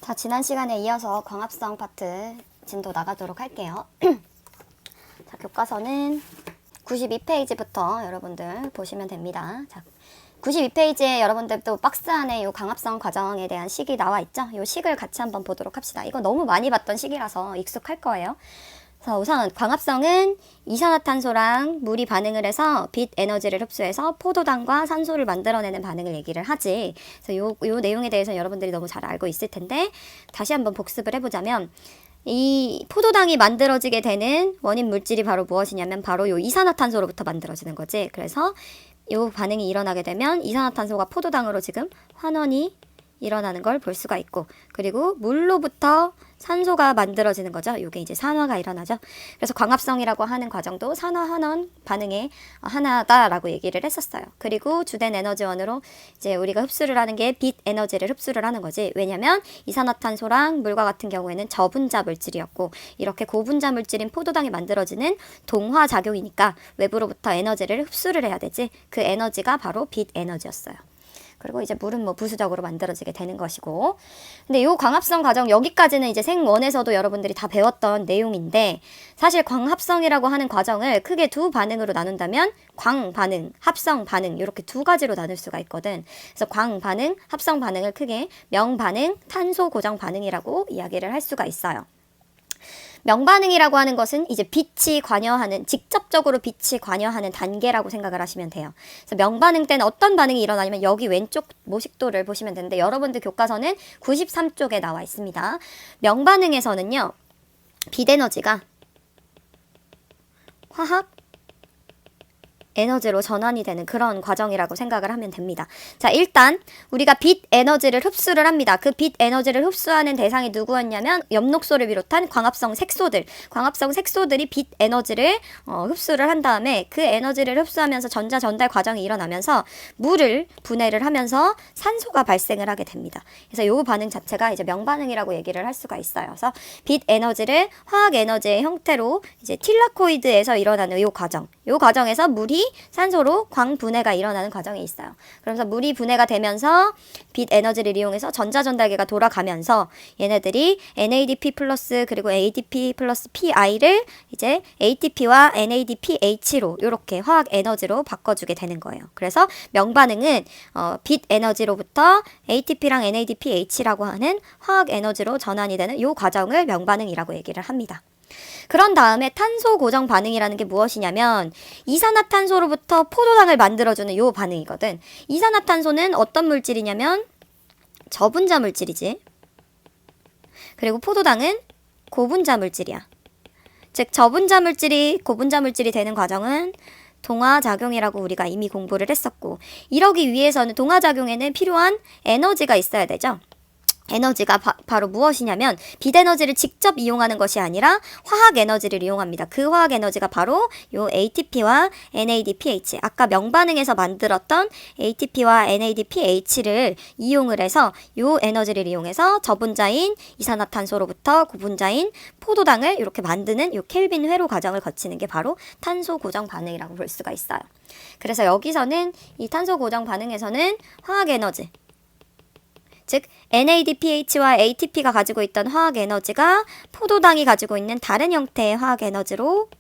자, 지난 시간에 이어서 광합성 파트 진도 나가도록 할게요. 자, 교과서는 92페이지부터 여러분들 보시면 됩니다. 자, 92페이지에 여러분들도 박스 안에 이 광합성 과정에 대한 식이 나와 있죠? 이 식을 같이 한번 보도록 합시다. 이거 너무 많이 봤던 식이라서 익숙할 거예요. 그래서 우선 광합성은 이산화탄소랑 물이 반응을 해서 빛 에너지를 흡수해서 포도당과 산소를 만들어내는 반응을 얘기를 하지. 그래서 요 내용에 대해서 여러분들이 너무 잘 알고 있을 텐데 다시 한번 복습을 해보자면 이 포도당이 만들어지게 되는 원인 물질이 바로 무엇이냐면 바로 요 이산화탄소로부터 만들어지는 거지. 그래서 요 반응이 일어나게 되면 이산화탄소가 포도당으로 지금 환원이 일어나는 걸 볼 수가 있고, 그리고 물로부터 산소가 만들어지는 거죠. 이게 이제 산화가 일어나죠. 그래서 광합성이라고 하는 과정도 산화환원 반응의 하나다라고 얘기를 했었어요. 그리고 주된 에너지원으로 이제 우리가 흡수를 하는 게 빛 에너지를 흡수를 하는 거지. 왜냐면 이산화탄소랑 물과 같은 경우에는 저분자 물질이었고, 이렇게 고분자 물질인 포도당이 만들어지는 동화작용이니까 외부로부터 에너지를 흡수를 해야 되지. 그 에너지가 바로 빛 에너지였어요. 그리고 이제 물은 뭐 부수적으로 만들어지게 되는 것이고. 근데 요 광합성 과정 여기까지는 이제 생원에서도 여러분들이 다 배웠던 내용인데, 사실 광합성이라고 하는 과정을 크게 두 반응으로 나눈다면 광 반응, 합성 반응 이렇게 두 가지로 나눌 수가 있거든. 그래서 광 반응, 합성 반응을 크게 명 반응, 탄소 고정 반응이라고 이야기를 할 수가 있어요. 명반응이라고 하는 것은 이제 빛이 관여하는, 직접적으로 빛이 관여하는 단계라고 생각을 하시면 돼요. 그래서 명반응 때는 어떤 반응이 일어나냐면 여기 왼쪽 모식도를 보시면 되는데, 여러분들 교과서는 93쪽에 나와 있습니다. 명반응에서는요, 빛 에너지가 화학 에너지로 전환이 되는 그런 과정이라고 생각을 하면 됩니다. 자, 일단 우리가 빛 에너지를 흡수를 합니다. 그 빛 에너지를 흡수하는 대상이 누구였냐면 엽록소를 비롯한 광합성 색소들. 광합성 색소들이 빛 에너지를 흡수를 한 다음에 그 에너지를 흡수하면서 전자 전달 과정이 일어나면서 물을 분해를 하면서 산소가 발생을 하게 됩니다. 그래서 이 반응 자체가 이제 명반응이라고 얘기를 할 수가 있어요. 그래서 빛 에너지를 화학 에너지의 형태로 이제 틸라코이드에서 일어나는 이 과정. 이 과정에서 물이 산소로 광분해가 일어나는 과정이 있어요. 그러면서 물이 분해가 되면서 빛 에너지를 이용해서 전자전달계가 돌아가면서 얘네들이 NADP 플러스 그리고 ADP 플러스 PI를 이제 ATP와 NADPH로 이렇게 화학 에너지로 바꿔주게 되는 거예요. 그래서 명반응은 빛 에너지로부터 ATP랑 NADPH라고 하는 화학 에너지로 전환이 되는 이 과정을 명반응이라고 얘기를 합니다. 그런 다음에 탄소 고정 반응이라는 게 무엇이냐면 이산화탄소로부터 포도당을 만들어주는 요 반응이거든. 이산화탄소는 어떤 물질이냐면 저분자 물질이지. 그리고 포도당은 고분자 물질이야. 즉 저분자 물질이 고분자 물질이 되는 과정은 동화작용이라고 우리가 이미 공부를 했었고, 이러기 위해서는 동화작용에는 필요한 에너지가 있어야 되죠. 에너지가 바로 무엇이냐면 빛 에너지를 직접 이용하는 것이 아니라 화학 에너지를 이용합니다. 그 화학 에너지가 바로 요 ATP와 NADPH, 아까 명반응에서 만들었던 ATP와 NADPH를 이용을 해서 요 에너지를 이용해서 저분자인 이산화탄소로부터 고분자인 포도당을 이렇게 만드는 요 켈빈 회로 과정을 거치는 게 바로 탄소 고정 반응이라고 볼 수가 있어요. 그래서 여기서는 이 탄소 고정 반응에서는 화학 에너지, 즉 NADPH와 ATP가 가지고 있던 화학 에너지가 포도당이 가지고 있는 다른 형태의 화학 에너지로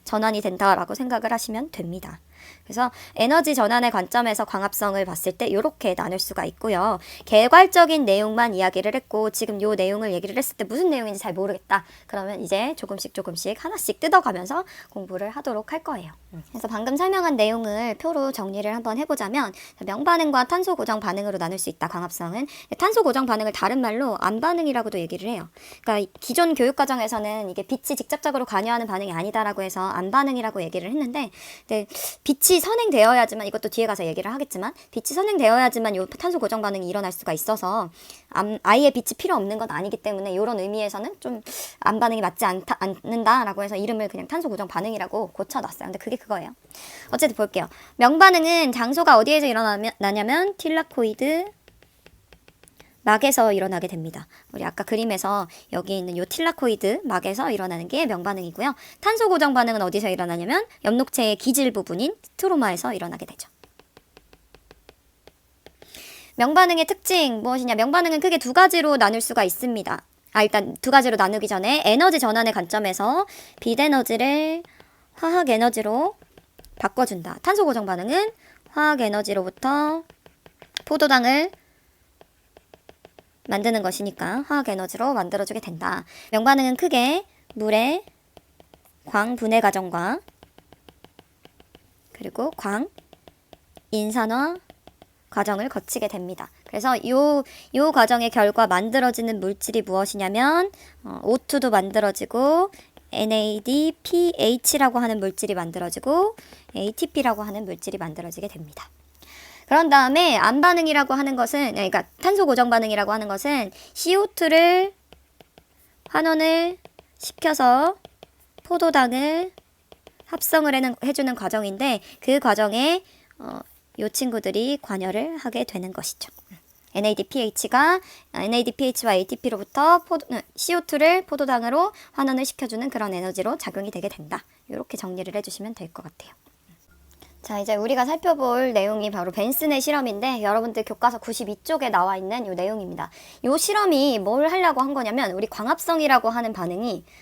전환이 된다라고 생각을 하시면 됩니다. 그래서 에너지 전환의 관점에서 광합성을 봤을 때 이렇게 나눌 수가 있고요. 개괄적인 내용만 이야기를 했고, 지금 이 내용을 얘기를 했을 때 무슨 내용인지 잘 모르겠다. 그러면 이제 조금씩 하나씩 뜯어가면서 공부를 하도록 할 거예요. 그래서 방금 설명한 내용을 표로 정리를 한번 해보자면, 명반응과 탄소 고정 반응으로 나눌 수 있다, 광합성은. 탄소 고정 반응을 다른 말로 안반응이라고도 얘기를 해요. 그러니까 기존 교육과정에서는 이게 빛이 직접적으로 관여하는 반응이 아니다라고 해서 안반응이라고 얘기를 했는데, 근데 빛이 선행되어야지만, 이것도 뒤에 가서 얘기를 하겠지만, 빛이 선행되어야지만 요 탄소 고정 반응이 일어날 수가 있어서 아예 빛이 필요 없는 건 아니기 때문에 이런 의미에서는 좀 안반응이 맞지 않는다라고 해서 이름을 그냥 탄소 고정 반응이라고 고쳐놨어요. 근데 그게 그거예요. 어쨌든 볼게요. 명반응은 장소가 어디에서 일어나냐면 틸라코이드 막에서 일어나게 됩니다. 우리 아까 그림에서 여기 있는 요 틸라코이드 막에서 일어나는 게 명반응이고요. 탄소 고정 반응은 어디서 일어나냐면 엽록체의 기질 부분인 스트로마에서 일어나게 되죠. 명반응의 특징 무엇이냐? 명반응은 크게 두 가지로 나눌 수가 있습니다. 일단 두 가지로 나누기 전에 에너지 전환의 관점에서 빛 에너지를 화학 에너지로 바꿔준다. 탄소 고정 반응은 화학 에너지로부터 포도당을 만드는 것이니까 화학 에너지로 만들어주게 된다. 명반응은 크게 물의 광 분해 과정과 그리고 광 인산화 과정을 거치게 됩니다. 그래서 요 과정의 결과 만들어지는 물질이 무엇이냐면 O2도 만들어지고 NADPH라고 하는 물질이 만들어지고 ATP라고 하는 물질이 만들어지게 됩니다. 그런 다음에 암반응이라고 하는 것은, 그러니까 탄소 고정 반응이라고 하는 것은 CO2를 환원을 시켜서 포도당을 합성을 해주는 과정인데 그 과정에 요 친구들이 관여를 하게 되는 것이죠. NADPH와 ATP로부터 CO2를 포도당으로 환원을 시켜주는 그런 에너지로 작용이 되게 된다. 이렇게 정리를 해주시면 될 것 같아요. 자, 이제 우리가 살펴볼 내용이 바로 벤슨의 실험인데 여러분들 교과서 92쪽에 나와 있는 이 내용입니다. 이 실험이 뭘 하려고 한 거냐면 우리 광합성이라고 하는 반응이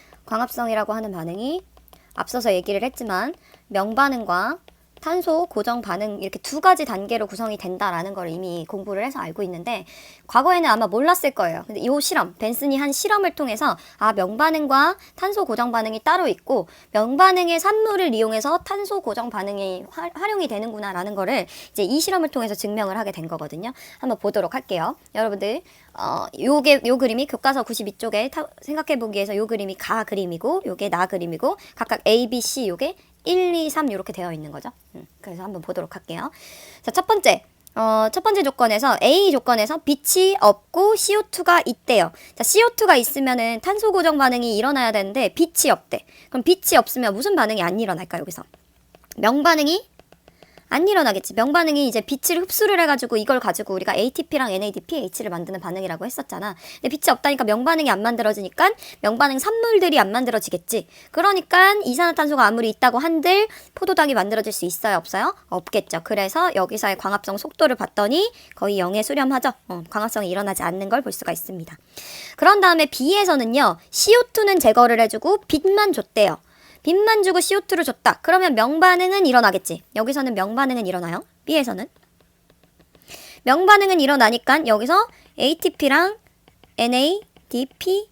앞서서 얘기를 했지만 명반응과 탄소 고정 반응 이렇게 두 가지 단계로 구성이 된다라는 걸 이미 공부를 해서 알고 있는데 과거에는 아마 몰랐을 거예요. 근데 이 실험, 벤슨이 한 실험을 통해서 명반응과 탄소 고정 반응이 따로 있고 명반응의 산물을 이용해서 탄소 고정 반응이 활용이 되는구나라는 거를 이제 이 실험을 통해서 증명을 하게 된 거거든요. 한번 보도록 할게요. 여러분들 요 그림이 교과서 92쪽에 생각해 보기 위해서 요 그림이 가 그림이고 요게 나 그림이고 각각 A, B, C 요게 1, 2, 3 이렇게 되어 있는 거죠. 그래서 한번 보도록 할게요. 자, 첫 번째 조건에서 A 조건에서 빛이 없고 CO2가 있대요. 자, CO2가 있으면은 탄소 고정 반응이 일어나야 되는데 빛이 없대. 그럼 빛이 없으면 무슨 반응이 안 일어날까 여기서? 명반응이 안 일어나겠지. 명반응이 이제 빛을 흡수를 해가지고 이걸 가지고 우리가 ATP랑 NADPH를 만드는 반응이라고 했었잖아. 근데 빛이 없다니까 명반응이 안 만들어지니까 명반응 산물들이 안 만들어지겠지. 그러니까 이산화탄소가 아무리 있다고 한들 포도당이 만들어질 수 있어요? 없어요? 없겠죠. 그래서 여기서의 광합성 속도를 봤더니 거의 0에 수렴하죠. 광합성이 일어나지 않는 걸 볼 수가 있습니다. 그런 다음에 B에서는요. CO2는 제거를 해주고 빛만 줬대요. 빛만 주고 CO2를 줬다. 그러면 명반응은 일어나겠지. 여기서는 명반응은 일어나요. B에서는. 명반응은 일어나니까 여기서 ATP랑 NADPH는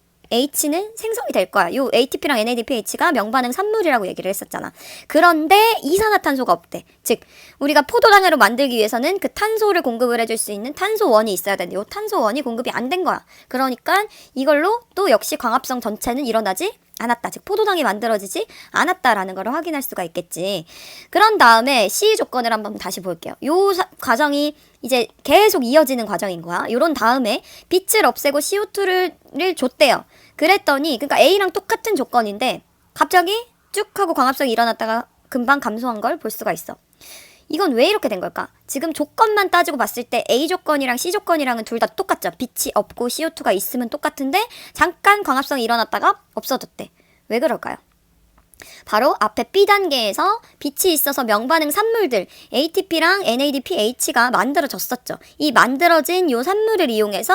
생성이 될 거야. 요 ATP랑 NADPH가 명반응 산물이라고 얘기를 했었잖아. 그런데 이산화탄소가 없대. 즉 우리가 포도당으로 만들기 위해서는 그 탄소를 공급을 해줄 수 있는 탄소원이 있어야 되는데 요 탄소원이 공급이 안 된 거야. 그러니까 이걸로 또 역시 광합성 전체는 일어나지 않았다. 즉 포도당이 만들어지지 않았다라는 걸 확인할 수가 있겠지. 그런 다음에 C 조건을 한번 다시 볼게요. 요 과정이 이제 계속 이어지는 과정인 거야. 요런 다음에 빛을 없애고 CO2를 줬대요. 그랬더니 그러니까 A랑 똑같은 조건인데 갑자기 쭉 하고 광합성이 일어났다가 금방 감소한 걸 볼 수가 있어. 이건 왜 이렇게 된 걸까? 지금 조건만 따지고 봤을 때 A 조건이랑 C 조건이랑은 둘 다 똑같죠. 빛이 없고 CO2가 있으면 똑같은데 잠깐 광합성이 일어났다가 없어졌대. 왜 그럴까요? 바로 앞에 B단계에서 빛이 있어서 명반응 산물들 ATP랑 NADPH가 만들어졌었죠. 이 만들어진 요 산물을 이용해서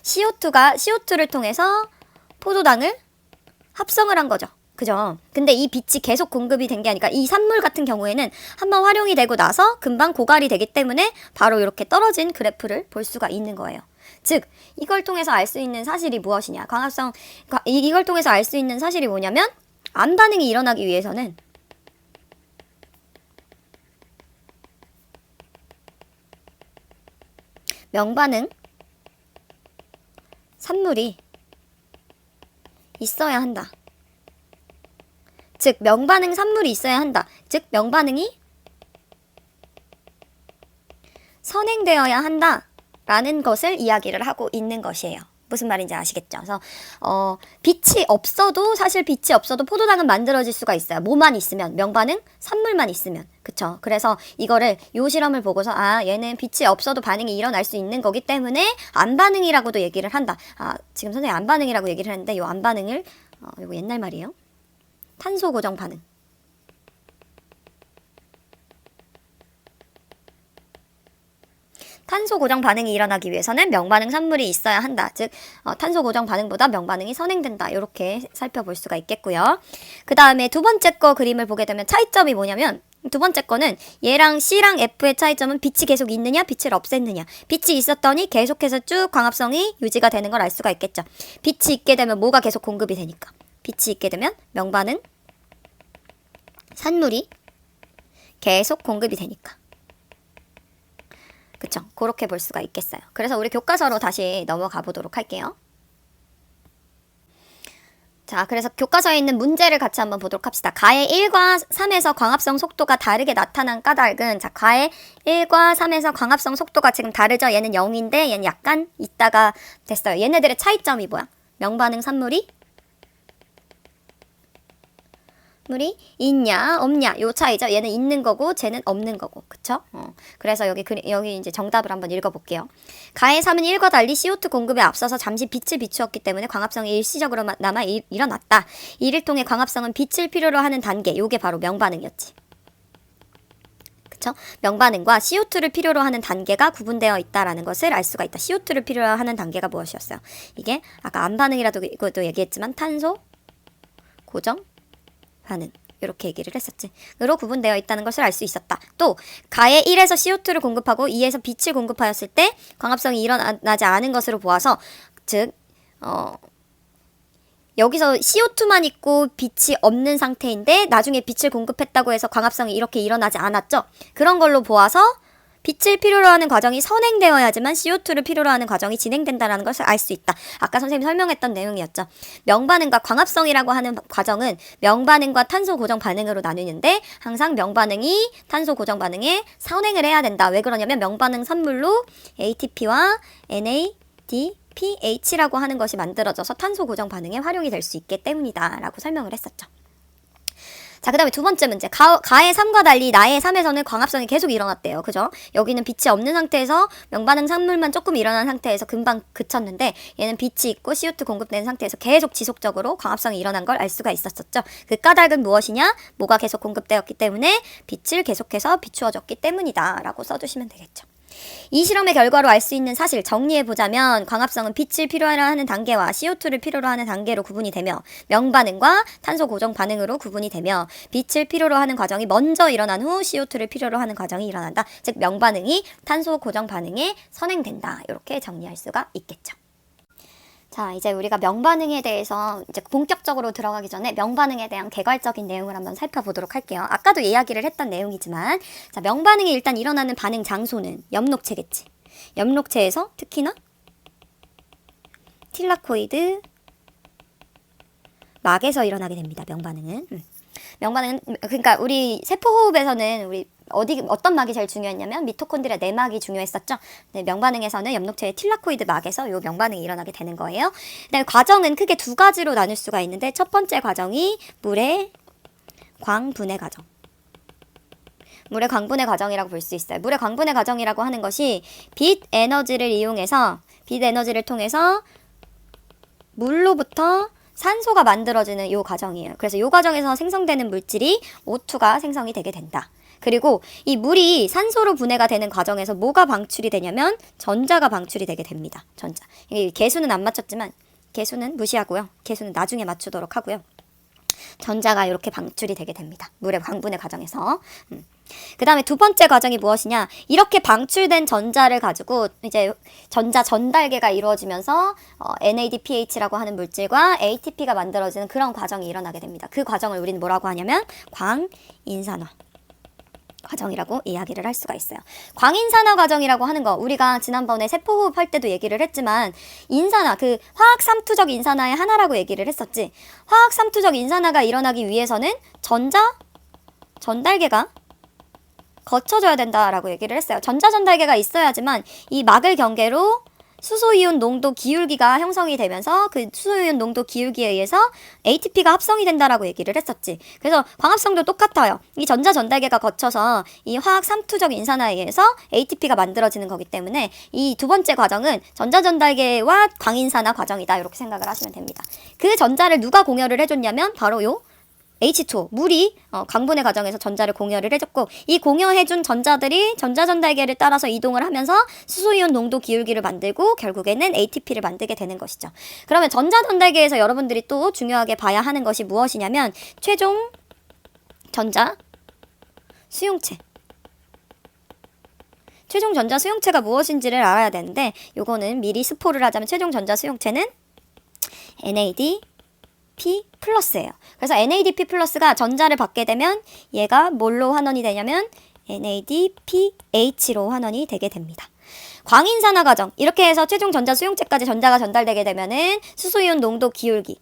CO2를 통해서 포도당을 합성을 한 거죠. 그죠? 근데 이 빛이 계속 공급이 된 게 아니라 이 산물 같은 경우에는 한번 활용이 되고 나서 금방 고갈이 되기 때문에 바로 이렇게 떨어진 그래프를 볼 수가 있는 거예요. 즉 이걸 통해서 알 수 있는 사실이 무엇이냐? 이걸 통해서 알 수 있는 사실이 뭐냐면 암반응이 일어나기 위해서는 명반응 산물이 있어야 한다. 즉 명반응 산물이 있어야 한다. 즉 명반응이 선행되어야 한다라는 것을 이야기를 하고 있는 것이에요. 무슨 말인지 아시겠죠? 그래서 빛이 없어도 사실 빛이 없어도 포도당은 만들어질 수가 있어요. 뭐만 있으면 명반응 산물만 있으면. 그쵸? 그래서 이거를 요 실험을 보고서 얘는 빛이 없어도 반응이 일어날 수 있는 거기 때문에 암반응이라고도 얘기를 한다. 지금 선생님 암반응이라고 얘기를 했는데 요 암반응을 요거 옛날 말이에요. 탄소 고정 반응. 탄소 고정 반응이 일어나기 위해서는 명반응 산물이 있어야 한다. 즉 탄소 고정 반응보다 명반응이 선행된다. 이렇게 살펴볼 수가 있겠고요. 그 다음에 두 번째 거 그림을 보게 되면 차이점이 뭐냐면 두 번째 거는 얘랑 C랑 F의 차이점은 빛이 계속 있느냐, 빛을 없앴느냐. 빛이 있었더니 계속해서 쭉 광합성이 유지가 되는 걸 알 수가 있겠죠. 빛이 있게 되면 뭐가 계속 공급이 되니까. 빛이 있게 되면 명반응 산물이 계속 공급이 되니까. 그쵸? 그렇게 볼 수가 있겠어요. 그래서 우리 교과서로 다시 넘어가 보도록 할게요. 자, 그래서 교과서에 있는 문제를 같이 한번 보도록 합시다. 가해 1과 3에서 광합성 속도가 다르게 나타난 까닭은, 자, 가해 1과 3에서 광합성 속도가 지금 다르죠? 얘는 0인데 얘는 약간 있다가 됐어요. 얘네들의 차이점이 뭐야? 명반응 산물이 있냐 없냐 요 차이죠. 얘는 있는 거고 쟤는 없는 거고. 그쵸? 그래서 여기 이제 정답을 한번 읽어볼게요. 가해 3은 1과 달리 CO2 공급에 앞서서 잠시 빛을 비추었기 때문에 광합성이 일시적으로 남아 일어났다. 이를 통해 광합성은 빛을 필요로 하는 단계, 요게 바로 명반응이었지. 그쵸? 명반응과 CO2를 필요로 하는 단계가 구분되어 있다라는 것을 알 수가 있다. CO2를 필요로 하는 단계가 무엇이었어요? 이게 아까 암반응이라도 이것도 얘기했지만 탄소 고정 반응, 이렇게 얘기를 했었지. 으로 구분되어 있다는 것을 알 수 있었다. 또 가해 1에서 CO2를 공급하고 2에서 빛을 공급하였을 때 광합성이 일어나지 않은 것으로 보아서, 즉 여기서 CO2만 있고 빛이 없는 상태인데 나중에 빛을 공급했다고 해서 광합성이 이렇게 일어나지 않았죠. 그런 걸로 보아서 빛을 필요로 하는 과정이 선행되어야지만 CO2를 필요로 하는 과정이 진행된다는 것을 알 수 있다. 아까 선생님이 설명했던 내용이었죠. 명반응과 광합성이라고 하는 과정은 명반응과 탄소 고정 반응으로 나누는데 항상 명반응이 탄소 고정 반응에 선행을 해야 된다. 왜 그러냐면 명반응 산물로 ATP와 NADPH라고 하는 것이 만들어져서 탄소 고정 반응에 활용이 될 수 있기 때문이다. 라고 설명을 했었죠. 자, 그 다음에 두 번째 문제. 가해 3과 달리 나해 3에서는 광합성이 계속 일어났대요. 그죠? 여기는 빛이 없는 상태에서 명반응 산물만 조금 일어난 상태에서 금방 그쳤는데 얘는 빛이 있고 CO2 공급된 상태에서 계속 지속적으로 광합성이 일어난 걸 알 수가 있었었죠. 그 까닭은 무엇이냐? 뭐가 계속 공급되었기 때문에 빛을 계속해서 비추어줬기 때문이다. 라고 써주시면 되겠죠. 이 실험의 결과로 알 수 있는 사실 정리해보자면 광합성은 빛을 필요로 하는 단계와 CO2를 필요로 하는 단계로 구분이 되며 명반응과 탄소 고정 반응으로 구분이 되며 빛을 필요로 하는 과정이 먼저 일어난 후 CO2를 필요로 하는 과정이 일어난다. 즉 명반응이 탄소 고정 반응에 선행된다. 이렇게 정리할 수가 있겠죠. 자, 이제 우리가 명반응에 대해서 이제 본격적으로 들어가기 전에 명반응에 대한 개괄적인 내용을 한번 살펴보도록 할게요. 아까도 이야기를 했던 내용이지만, 자, 명반응이 일단 일어나는 반응 장소는 엽록체겠지. 엽록체에서 특히나 틸라코이드 막에서 일어나게 됩니다. 명반응은. 명반응은 그러니까 우리 세포호흡에서는 어떤 막이 제일 중요했냐면 미토콘드리아 내막이 중요했었죠. 네, 명반응에서는 엽록체의 틸라코이드 막에서 이 명반응이 일어나게 되는 거예요. 그다음에 과정은 크게 두 가지로 나눌 수가 있는데 첫 번째 과정이 물의 광분해 과정. 물의 광분해 과정이라고 볼 수 있어요. 물의 광분해 과정이라고 하는 것이 빛 에너지를 통해서 물로부터 산소가 만들어지는 이 과정이에요. 그래서 이 과정에서 생성되는 물질이 O2가 생성이 되게 된다. 그리고 이 물이 산소로 분해가 되는 과정에서 뭐가 방출이 되냐면 전자가 방출이 되게 됩니다. 전자. 개수는 안 맞췄지만 개수는 무시하고요. 개수는 나중에 맞추도록 하고요. 전자가 이렇게 방출이 되게 됩니다. 물의 광분해 과정에서. 그 다음에 두 번째 과정이 무엇이냐? 이렇게 방출된 전자를 가지고 이제 전자 전달계가 이루어지면서 NADPH라고 하는 물질과 ATP가 만들어지는 그런 과정이 일어나게 됩니다. 그 과정을 우리는 뭐라고 하냐면 광인산화 과정이라고 이야기를 할 수가 있어요. 광인산화 과정이라고 하는 거 우리가 지난번에 세포호흡 할 때도 얘기를 했지만 인산화, 그 화학 삼투적 인산화의 하나라고 얘기를 했었지. 화학 삼투적 인산화가 일어나기 위해서는 전자 전달계가 거쳐져야 된다라고 얘기를 했어요. 전자 전달계가 있어야지만 이 막을 경계로 수소이온 농도 기울기가 형성이 되면서 그 수소이온 농도 기울기에 의해서 ATP가 합성이 된다라고 얘기를 했었지. 그래서 광합성도 똑같아요. 이 전자 전달계가 거쳐서 이 화학 삼투적 인산화에 의해서 ATP가 만들어지는 거기 때문에 이 두 번째 과정은 전자 전달계와 광인산화 과정이다. 이렇게 생각을 하시면 됩니다. 그 전자를 누가 공여를 해줬냐면 바로 요 H2O, 물이 광분해 과정에서 전자를 공여를 해줬고 이 공여해준 전자들이 전자전달계를 따라서 이동을 하면서 수소이온 농도 기울기를 만들고 결국에는 ATP를 만들게 되는 것이죠. 그러면 전자전달계에서 여러분들이 또 중요하게 봐야 하는 것이 무엇이냐면 최종 전자 수용체. 최종 전자 수용체가 무엇인지를 알아야 되는데 요거는 미리 스포를 하자면 최종 전자 수용체는 NADP 플러스예요. 그래서 NADP 플러스가 전자를 받게 되면 얘가 뭘로 환원이 되냐면 NADPH로 환원이 되게 됩니다. 광인산화 과정 이렇게 해서 최종 전자 수용체까지 전자가 전달되게 되면은 수소이온 농도 기울기에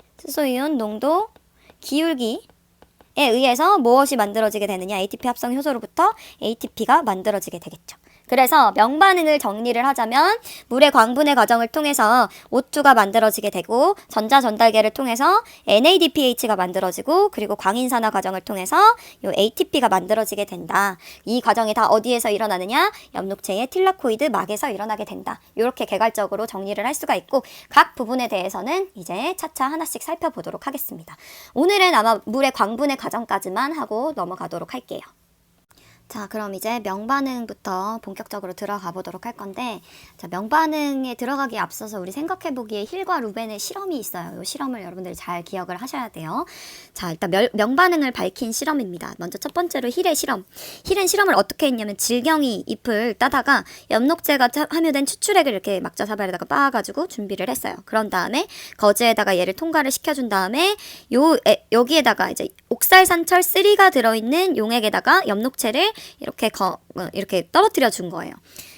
의해서 무엇이 만들어지게 되느냐 ATP 합성 효소로부터 ATP가 만들어지게 되겠죠. 그래서 명반응을 정리를 하자면 물의 광분해 과정을 통해서 O2가 만들어지게 되고 전자 전달계를 통해서 NADPH가 만들어지고 그리고 광인산화 과정을 통해서 요 ATP가 만들어지게 된다. 이 과정이 다 어디에서 일어나느냐? 엽록체의 틸라코이드 막에서 일어나게 된다. 이렇게 개괄적으로 정리를 할 수가 있고 각 부분에 대해서는 이제 차차 하나씩 살펴보도록 하겠습니다. 오늘은 아마 물의 광분해 과정까지만 하고 넘어가도록 할게요. 자, 그럼 이제 명반응부터 본격적으로 들어가 보도록 할 건데, 자, 명반응에 들어가기에 앞서서 우리 생각해보기에 힐과 루벤의 실험이 있어요. 이 실험을 여러분들이 잘 기억을 하셔야 돼요. 자, 일단 명반응을 밝힌 실험입니다. 먼저 첫 번째로 힐의 실험. 힐은 실험을 어떻게 했냐면 질경이 잎을 따다가 엽록체가 함유된 추출액을 이렇게 막자사발에다가 빻아가지고 준비를 했어요. 그런 다음에 거즈에다가 얘를 통과를 시켜준 다음에 여기에다가 이제 옥살산철 3가 들어있는 용액에다가 엽록체를 이렇게 떨어뜨려 준 거예요.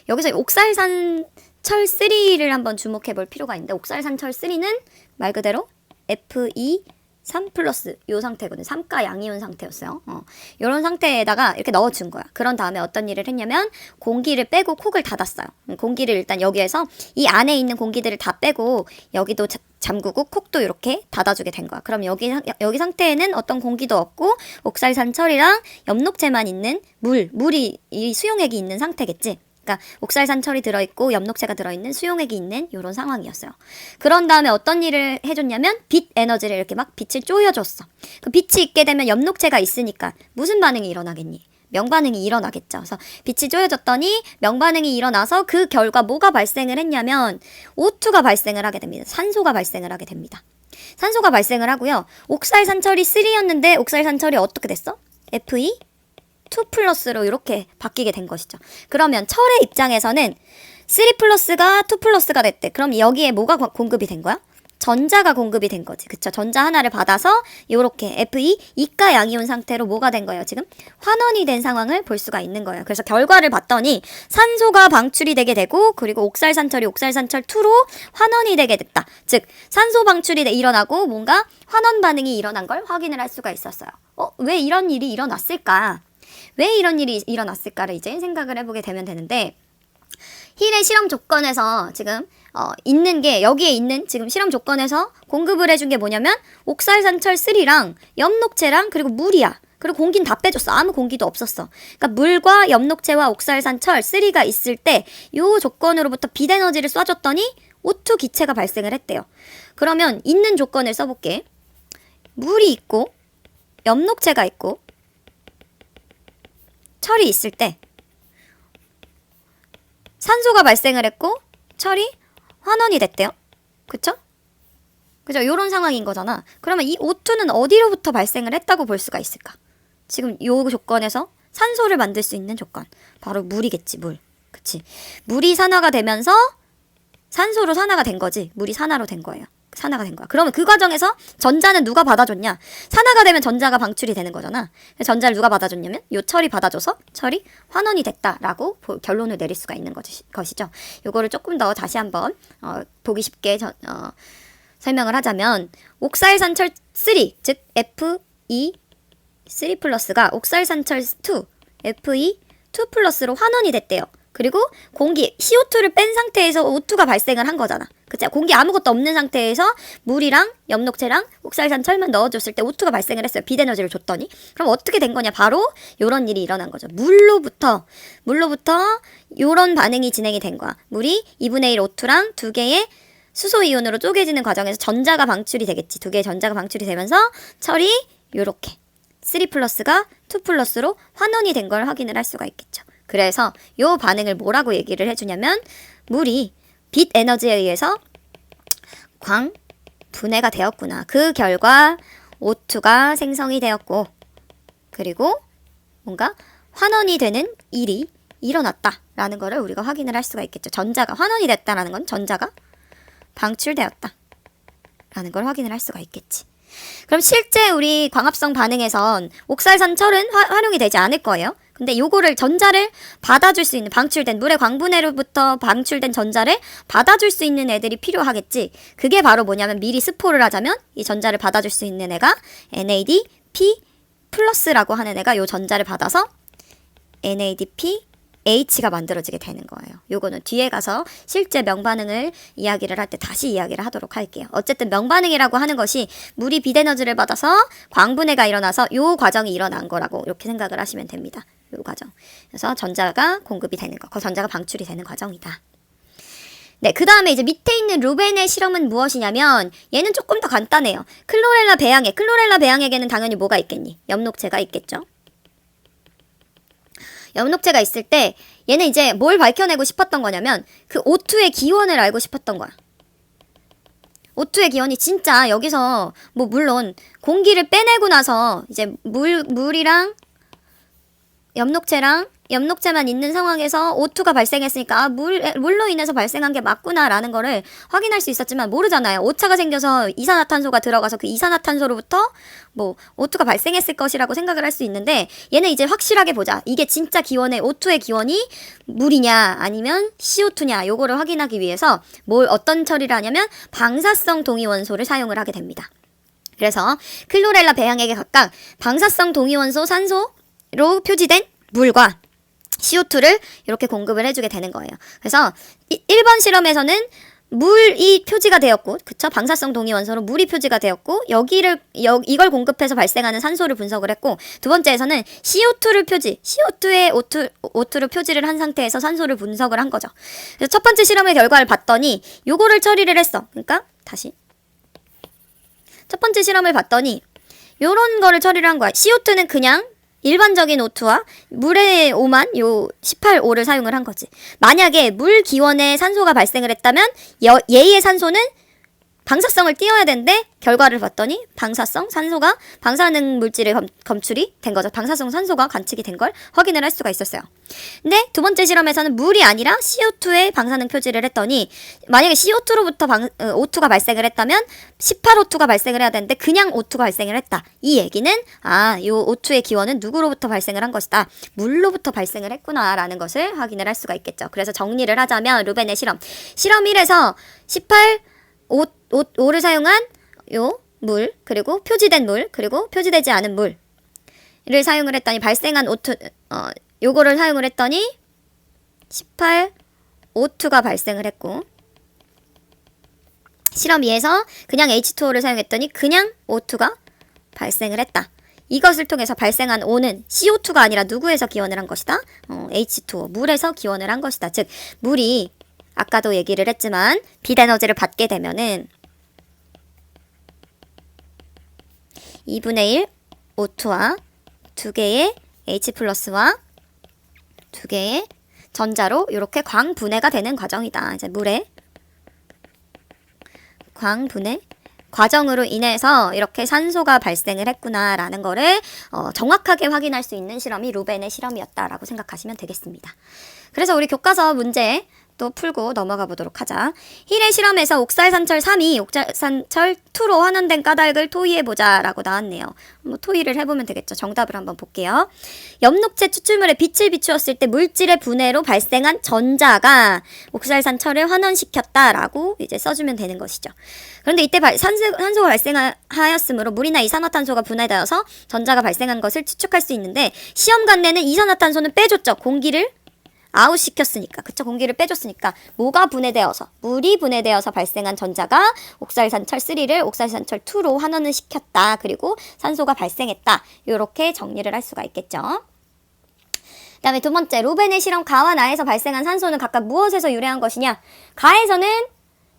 여기서 옥살산철 3를 한번 주목해 볼 필요가 있는데 옥살산철 3는 말 그대로 Fe3+ 요 상태거든요. 3가 양이온 상태였어요. 이런 상태에다가 이렇게 넣어준 거야. 그런 다음에 어떤 일을 했냐면 공기를 빼고 콕을 닫았어요. 공기를 일단 여기에서 이 안에 있는 공기들을 다 빼고 여기도 잠그고 콕도 이렇게 닫아주게 된 거야. 그럼 여기 상태에는 어떤 공기도 없고 옥살산철이랑 엽록체만 있는 물이 이 수용액이 있는 상태겠지. 그러니까 옥살산철이 들어있고 엽록체가 들어있는 수용액이 있는 이런 상황이었어요. 그런 다음에 어떤 일을 해줬냐면 빛 에너지를 이렇게 막 빛을 쪼여줬어. 그 빛이 있게 되면 엽록체가 있으니까 무슨 반응이 일어나겠니? 명반응이 일어나겠죠. 그래서 빛이 쪼여졌더니 명반응이 일어나서 그 결과 뭐가 발생을 했냐면 O2가 발생을 하게 됩니다. 산소가 발생을 하게 됩니다. 산소가 발생을 하고요. 옥살산철이 3였는데 옥살산철이 어떻게 됐어? Fe2+로 이렇게 바뀌게 된 것이죠. 그러면 철의 입장에서는 3+가 2+가 됐대. 그럼 여기에 뭐가 공급이 된 거야? 전자가 공급이 된 거지. 그쵸? 전자 하나를 받아서 요렇게 Fe 2가 양이온 상태로 뭐가 된 거예요? 지금 환원이 된 상황을 볼 수가 있는 거예요. 그래서 결과를 봤더니 산소가 방출이 되게 되고 그리고 옥살산철이 옥살산철 2로 환원이 되게 됐다. 즉 산소 방출이 일어나고 뭔가 환원 반응이 일어난 걸 확인을 할 수가 있었어요. 왜 이런 일이 일어났을까? 왜 이런 일이 일어났을까를 이제 생각을 해보게 되면 되는데 힐의 실험 조건에서 지금 있는 게 여기에 있는 지금 실험 조건에서 공급을 해준 게 뭐냐면 옥살산철 3랑 엽록체랑 그리고 물이야. 그리고 공기는 다 빼줬어. 아무 공기도 없었어. 그러니까 물과 엽록체와 옥살산철 3가 있을 때 요 조건으로부터 빛 에너지를 쏴줬더니 O2 기체가 발생을 했대요. 그러면 있는 조건을 써볼게. 물이 있고 엽록체가 있고 철이 있을 때 산소가 발생을 했고 철이 환원이 됐대요. 그쵸? 그죠? 요런 상황인 거잖아. 그러면 이 O2는 어디로부터 발생을 했다고 볼 수가 있을까? 지금 요 조건에서 산소를 만들 수 있는 조건. 바로 물이겠지, 물. 그치? 물이 산화가 되면서 산소로 산화가 된 거지. 물이 산화로 된 거예요. 산화가 된 거야. 그러면 그 과정에서 전자는 누가 받아줬냐? 산화가 되면 전자가 방출이 되는 거잖아. 전자를 누가 받아줬냐면 요 철이 받아줘서 철이 환원이 됐다라고 결론을 내릴 수가 있는 것이죠. 요거를 조금 더 다시 한번 보기 쉽게 설명을 하자면 옥살산철 3, 즉 Fe3+가 옥살산철 2, Fe2+로 환원이 됐대요. 그리고 공기, CO2를 뺀 상태에서 O2가 발생을 한 거잖아. 그치? 공기 아무것도 없는 상태에서 물이랑 엽록체랑 옥살산철만 넣어줬을 때 O2가 발생을 했어요. 빛 에너지를 줬더니. 그럼 어떻게 된 거냐? 바로 요런 일이 일어난 거죠. 물로부터 요런 반응이 진행이 된 거야. 물이 2분의 1 O2랑 2개의 수소이온으로 쪼개지는 과정에서 전자가 방출이 되겠지. 2개의 전자가 방출이 되면서 철이 요렇게 3 플러스가 2 플러스로 환원이 된 걸 확인을 할 수가 있겠죠. 그래서 요 반응을 뭐라고 얘기를 해주냐면 물이 빛 에너지에 의해서 광 분해가 되었구나. 그 결과 O2가 생성이 되었고 그리고 뭔가 환원이 되는 일이 일어났다라는 거를 우리가 확인을 할 수가 있겠죠. 전자가 환원이 됐다라는 건 전자가 방출되었다라는 걸 확인을 할 수가 있겠지. 그럼 실제 우리 광합성 반응에선 옥살산 철은 활용이 되지 않을 거예요. 근데 요거를 전자를 받아줄 수 있는 방출된 물의 광분해로부터 방출된 전자를 받아줄 수 있는 애들이 필요하겠지. 그게 바로 뭐냐면 미리 스포를 하자면 이 전자를 받아줄 수 있는 애가 NADP 플러스라고 하는 애가 요 전자를 받아서 NADP H가 만들어지게 되는 거예요. 요거는 뒤에 가서 실제 명반응을 이야기를 할 때 다시 이야기를 하도록 할게요. 어쨌든 명반응이라고 하는 것이 물이 빛 에너지를 받아서 광분해가 일어나서 요 과정이 일어난 거라고 이렇게 생각을 하시면 됩니다. 요 과정. 그래서 전자가 공급이 되는 거, 그 전자가 방출이 되는 과정이다. 네, 그 다음에 이제 밑에 있는 루벤의 실험은 무엇이냐면 얘는 조금 더 간단해요. 클로렐라 배양액에는 당연히 뭐가 있겠니? 엽록체가 있겠죠. 엽록체가 있을 때 얘는 이제 뭘 밝혀내고 싶었던 거냐면 그 O2의 기원을 알고 싶었던 거야. O2의 기원이 진짜 여기서 뭐 물론 공기를 빼내고 나서 이제 물이랑 엽록체만 있는 상황에서 O2가 발생했으니까 물로 인해서 발생한 게 맞구나라는 거를 확인할 수 있었지만 모르잖아요. 오차가 생겨서 이산화탄소가 들어가서 그 이산화탄소로부터 뭐 O2가 발생했을 것이라고 생각을 할 수 있는데 얘는 이제 확실하게 보자. 이게 진짜 기원의 O2의 기원이 물이냐 아니면 CO2냐 요거를 확인하기 위해서 어떤 처리를 하냐면 방사성 동위원소를 사용을 하게 됩니다. 그래서 클로렐라 배양액에 각각 방사성 동위원소 산소로 표지된 물과 CO2를 이렇게 공급을 해주게 되는 거예요. 그래서 1번 실험에서는 물이 표지가 되었고, 그쵸? 방사성 동위원소로 물이 표지가 되었고, 이걸 공급해서 발생하는 산소를 분석을 했고, 두 번째에서는 CO2의 O2를 표지를 한 상태에서 산소를 분석을 한 거죠. 그래서 첫 번째 실험의 결과를 봤더니, 요거를 처리를 했어. 그러니까, 다시. 첫 번째 실험을 봤더니, 요런 거를 처리를 한 거야. CO2는 그냥 일반적인 O2와 물의 O만 요 18O를 사용을 한 거지. 만약에 물 기원에 산소가 발생을 했다면 얘의 산소는 방사성을 띄어야 되는데 결과를 봤더니 방사능 물질의 검출이 된 거죠. 방사성 산소가 관측이 된 걸 확인을 할 수가 있었어요. 근데 두 번째 실험에서는 물이 아니라 CO2의 방사능 표지를 했더니 만약에 CO2로부터 O2가 발생을 했다면 18O2가 발생을 해야 되는데 그냥 O2가 발생을 했다. 이 얘기는 요 O2의 기원은 누구로부터 발생을 한 것이다. 물로부터 발생을 했구나라는 것을 확인을 할 수가 있겠죠. 그래서 정리를 하자면 루벤의 실험 1에서 18O 를 사용한 요 물, 그리고 표지된 물, 그리고 표지되지 않은 물을 사용을 했더니 발생한 요거를 사용을 했더니 18O2가 발생을 했고 실험 2에서 그냥 H2O를 사용했더니 그냥 O2가 발생을 했다. 이것을 통해서 발생한 O는 CO2가 아니라 누구에서 기원을 한 것이다? H2O, 물에서 기원을 한 것이다. 즉, 물이 아까도 얘기를 했지만 빛 에너지를 받게 되면은 2분의 1 O2와 2개의 H 플러스와 2개의 전자로 이렇게 광분해가 되는 과정이다. 이제 물의 광분해 과정으로 인해서 이렇게 산소가 발생을 했구나라는 거를 정확하게 확인할 수 있는 실험이 루벤의 실험이었다라고 생각하시면 되겠습니다. 그래서 우리 교과서 문제 또 풀고 넘어가 보도록 하자. 힐의 실험에서 옥살산철 3이 옥살산철 2로 환원된 까닭을 토의해보자 라고 나왔네요. 뭐 토의를 해보면 되겠죠. 정답을 한번 볼게요. 엽록체 추출물에 빛을 비추었을 때 물질의 분해로 발생한 전자가 옥살산철을 환원시켰다라고 이제 써주면 되는 것이죠. 그런데 이때 산소가 발생하였으므로 물이나 이산화탄소가 분해되어서 전자가 발생한 것을 추측할 수 있는데 시험관내는 이산화탄소는 빼줬죠. 공기를 아웃시켰으니까. 그쵸? 공기를 빼줬으니까 물이 분해되어서 발생한 전자가 옥살산철 3를 옥살산철 2로 환원을 시켰다. 그리고 산소가 발생했다. 요렇게 정리를 할 수가 있겠죠. 그 다음에 두 번째, 루벤의 실험 가와 나에서 발생한 산소는 각각 무엇에서 유래한 것이냐? 가에서는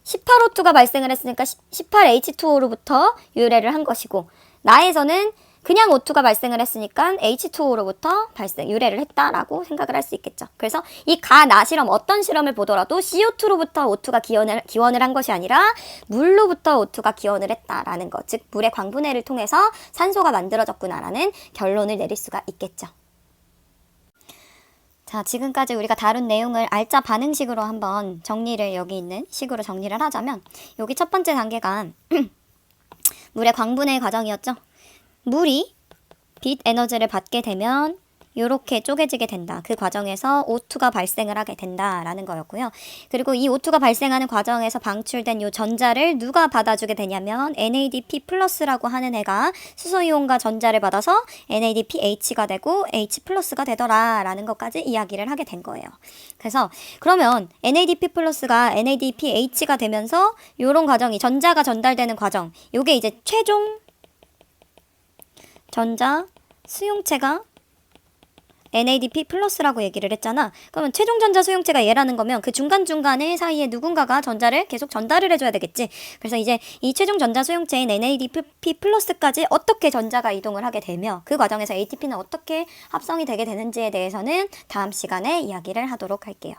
18O2가 발생을 했으니까 18H2O로부터 유래를 한 것이고 나에서는 그냥 O2가 발생을 했으니까 H2O로부터 유래를 했다라고 생각을 할 수 있겠죠. 그래서 이 가나 실험, 어떤 실험을 보더라도 CO2로부터 O2가 기원을 한 것이 아니라 물로부터 O2가 기원을 했다라는 것, 즉 물의 광분해를 통해서 산소가 만들어졌구나라는 결론을 내릴 수가 있겠죠. 자, 지금까지 우리가 다룬 내용을 알짜 반응식으로 한번 정리를, 여기 있는 식으로 정리를 하자면, 여기 첫 번째 단계가 물의 광분해 과정이었죠. 물이 빛 에너지를 받게 되면 요렇게 쪼개지게 된다. 그 과정에서 O2가 발생을 하게 된다라는 거였고요. 그리고 이 O2가 발생하는 과정에서 방출된 요 전자를 누가 받아주게 되냐면 NADP 플러스라고 하는 애가 수소이온과 전자를 받아서 NADPH가 되고 H 플러스가 되더라라는 것까지 이야기를 하게 된 거예요. 그래서 그러면 NADP 플러스가 NADPH가 되면서 요런 과정이, 전자가 전달되는 과정, 요게 이제 최종 전자 수용체가 NADP 플러스라고 얘기를 했잖아. 그러면 최종 전자 수용체가 얘라는 거면 그 중간중간에 사이에 누군가가 전자를 계속 전달을 해줘야 되겠지. 그래서 이제 이 최종 전자 수용체인 NADP 플러스까지 어떻게 전자가 이동을 하게 되며 그 과정에서 ATP는 어떻게 합성이 되게 되는지에 대해서는 다음 시간에 이야기를 하도록 할게요.